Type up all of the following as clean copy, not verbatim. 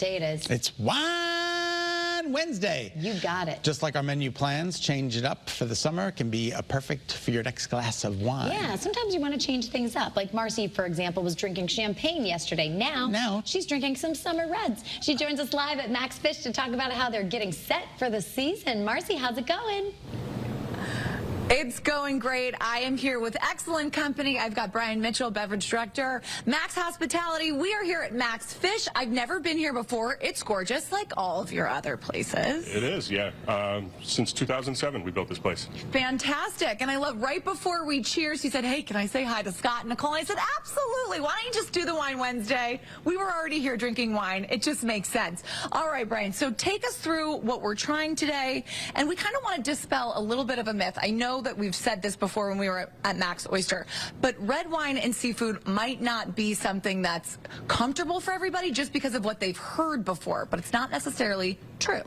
Day it is. It's Wine Wednesday. You got it. Just like our menu plans, change it up for the summer. It can be perfect for your next glass of wine. Yeah, sometimes you want to change things up. Like Marcy, for example, was drinking champagne yesterday. Now she's drinking some summer reds. She joins us live at Max Fish to talk about how they're getting set for the season. Marcy, how's it going? It's going great. I am here with excellent company. I've got Brian Mitchell, beverage director, Max Hospitality. We are here at Max Fish. I've never been here before. It's gorgeous, like all of your other places. It is, yeah. Since 2007, we built this place. Fantastic. And I love, right before we cheers, he said, hey, can I say hi to Scott and Nicole? And I said, absolutely. Why don't you just do the Wine Wednesday? We were already here drinking wine. It just makes sense. All right, Brian, so take us through what we're trying today. And we kind of want to dispel a little bit of a myth. I know that we've said this before when we were at Max Oyster, but red wine and seafood might not be something that's comfortable for everybody just because of what they've heard before, but it's not necessarily true.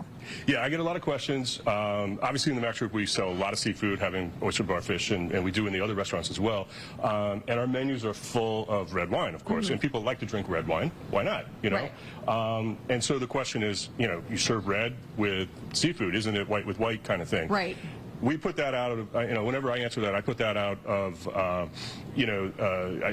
Yeah, I get a lot of questions. Obviously in the Max Group we sell a lot of seafood, having oyster bar fish, and we do in the other restaurants as well. And our menus are full of red wine, of course, and people like to drink red wine. Why not, you know? Right. And so the question is, you know, you serve red with seafood, isn't it white with white kind of thing? Right. We put that out of, you know, whenever I answer that, I put that out of, you know,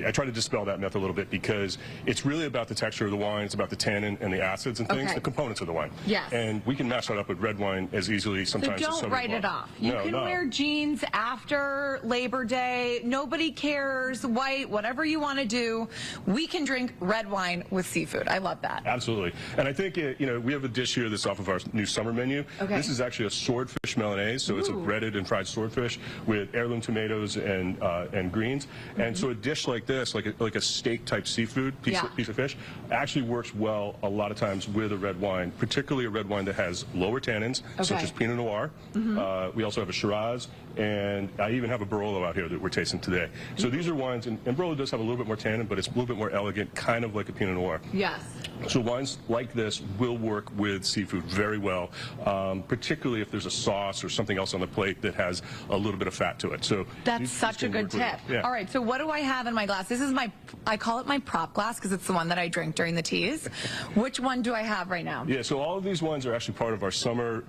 I try to dispel that myth a little bit because it's really about the texture of the wine, it's about the tannin and the acids and things, the components of the wine. Yes. And we can match that up with red wine as easily sometimes. So don't write it off. You can wear jeans after Labor Day. Nobody cares. White, whatever you want to do. We can drink red wine with seafood. I love that. Absolutely. And I think, you know, we have a dish here that's off of our new summer menu. Okay. This is actually a swordfish Milanese, so it's a breaded and fried swordfish with heirloom tomatoes and greens. And so a dish like this, like a steak type seafood piece of fish, actually works well a lot of times with a red wine, particularly a red wine that has lower tannins, such as Pinot Noir. We also have a Shiraz, and I even have a Barolo out here that we're tasting today. So these are wines, and Barolo does have a little bit more tannin, but it's a little bit more elegant, kind of like a Pinot Noir. Yes. So wines like this will work with seafood very well, particularly if there's a sauce or something else on the plate that has a little bit of fat to it. So that's such a good tip. Yeah. All right, so what do I have in my glass? This is my, I call it my prop glass because it's the one that I drink during the teas. Which one do I have right now? Yeah, so all of these wines are actually part of our summer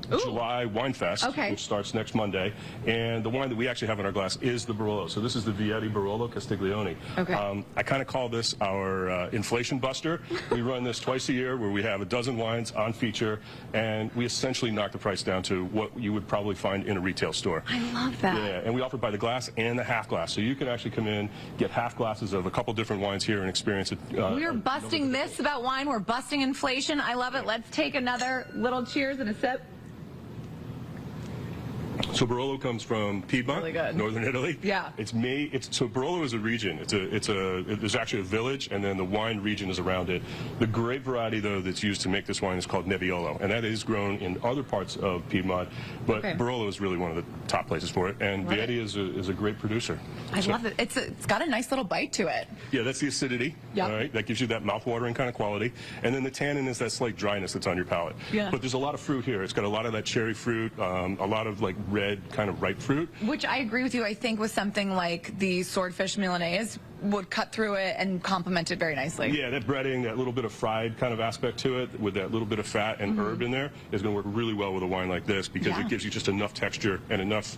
July Wine Fest, which starts next Monday. And the wine that we actually have in our glass is the Barolo. So this is the Vietti Barolo Castiglione. Okay. I kind of call this our inflation buster. We run this twice a year where we have a dozen wines on feature, and we essentially knock the price down to what you would probably find in a retail store. I love that. Yeah, and we offer by the glass and the half glass. So you can actually come in, get half glasses of a couple different wines here and experience it. We're busting myths about wine. We're busting inflation. I love it. Let's take another little cheers and a sip. So Barolo comes from Piedmont, northern Italy. Yeah. It's made. So Barolo is a region. There's actually a village, and then the wine region is around it. The grape variety, though, that's used to make this wine is called Nebbiolo, and that is grown in other parts of Piedmont. But Barolo is really one of the top places for it, and Vietti is a great producer. I love it. It's got a nice little bite to it. Yeah, that's the acidity. Yeah. All right, that gives you that mouth-watering kind of quality, and then the tannin is that slight dryness that's on your palate. Yeah. But there's a lot of fruit here. It's got a lot of that cherry fruit, a lot of like red kind of ripe fruit. Which I agree with you. I think with something like the swordfish Milanese would cut through it and complement it very nicely. Yeah, that breading, that little bit of fried kind of aspect to it with that little bit of fat and herb in there is going to work really well with a wine like this because it gives you just enough texture and enough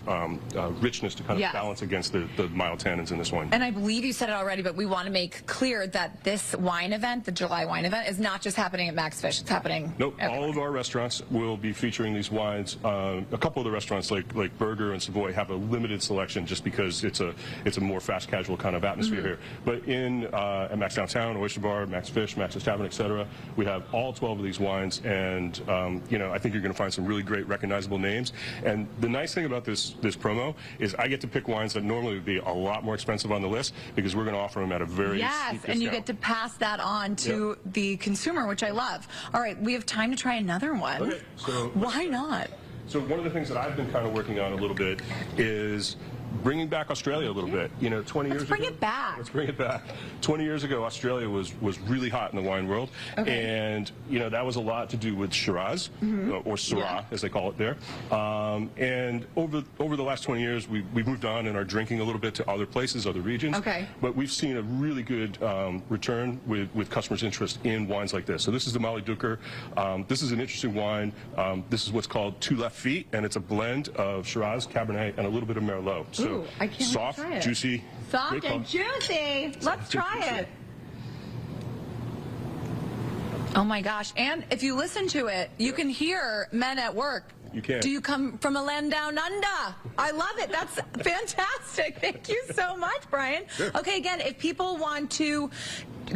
richness to kind of balance against the mild tannins in this wine. And I believe you said it already, but we want to make clear that this wine event, the July wine event, is not just happening at Max Fish. It's happening everywhere. All of our restaurants will be featuring these wines. A couple of the restaurants like Burger and Savoy have a limited selection just because it's a more fast casual kind of atmosphere here. But at Max Downtown, Oyster Bar, Max Fish, Max's Tavern, etc., we have all 12 of these wines, and you know, I think you're going to find some really great recognizable names. And the nice thing about this promo is I get to pick wines that normally would be a lot more expensive on the list because we're going to offer them at a very steep discount. And you get to pass that on to the consumer, which I love. All right, we have time to try another one. Okay, so why not? So one of the things that I've been kind of working on a little bit is bringing back Australia a little bit. You know, 20 years ago. Let's bring it back. Let's bring it back. 20 years ago, Australia was really hot in the wine world, and you know that was a lot to do with Shiraz or Syrah, as they call it there. And over the last 20 years, we've moved on and are drinking a little bit to other places, other regions. Okay. But we've seen a really good return with customers' interest in wines like this. So this is the Molly Duker. This is an interesting wine. This is what's called Two Left Feet, and it's a blend of Shiraz, Cabernet, and a little bit of Merlot. So ooh, I can't soft, try it. juicy, Soft and juicy. Let's try it. Oh my gosh. And if you listen to it, you can hear men at work. You can. Do you come from a land down under? I love it. That's fantastic. Thank you so much, Brian. Sure. Okay, again, if people want to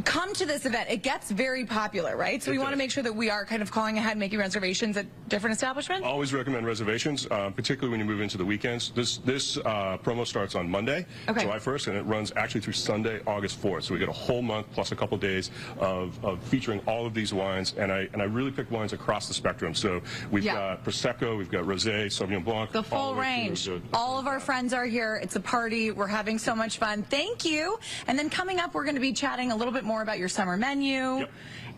come to this event, it gets very popular, right? So we want to make sure that we are kind of calling ahead, making reservations at different establishments. Always recommend reservations, particularly when you move into the weekends. This promo starts on Monday, July 1st, and it runs actually through Sunday, August 4th. So we get a whole month plus a couple days of featuring all of these wines, and I really picked wines across the spectrum. So we've got Prosecco, we've got Rosé, Sauvignon Blanc. The full range. All of our friends are here. It's a party. We're having so much fun. Thank you. And then coming up, we're going to be chatting a little bit more about your summer menu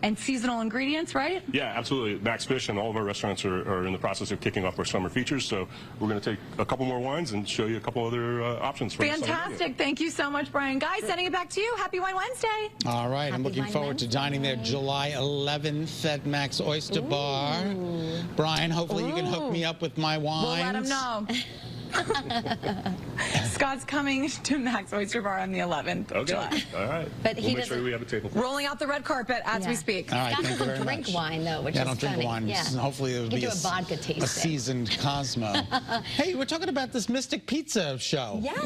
and seasonal ingredients, right? Yeah, absolutely. Max Fish and all of our restaurants are in the process of kicking off our summer features. So we're going to take a couple more wines and show you a couple other options for fantastic. Thank you so much, Brian. Guys, sending it back to you. Happy Wine Wednesday. All right. I'm looking forward to dining there July 11th at Max Oyster Bar. Brian, hopefully you can hook me up with my wines. We'll let him know. Scott's coming to Max Oyster Bar on the 11th of July. All right. But we'll make sure we have a table. Rolling out the red carpet as we speak. All right, Scott thank you doesn't very drink much. wine, though, which I is don't drink funny. wine. Yeah. Hopefully it will be do a vodka tasting. a seasoned Cosmo. Hey, we're talking about this Mystic Pizza show. Yes.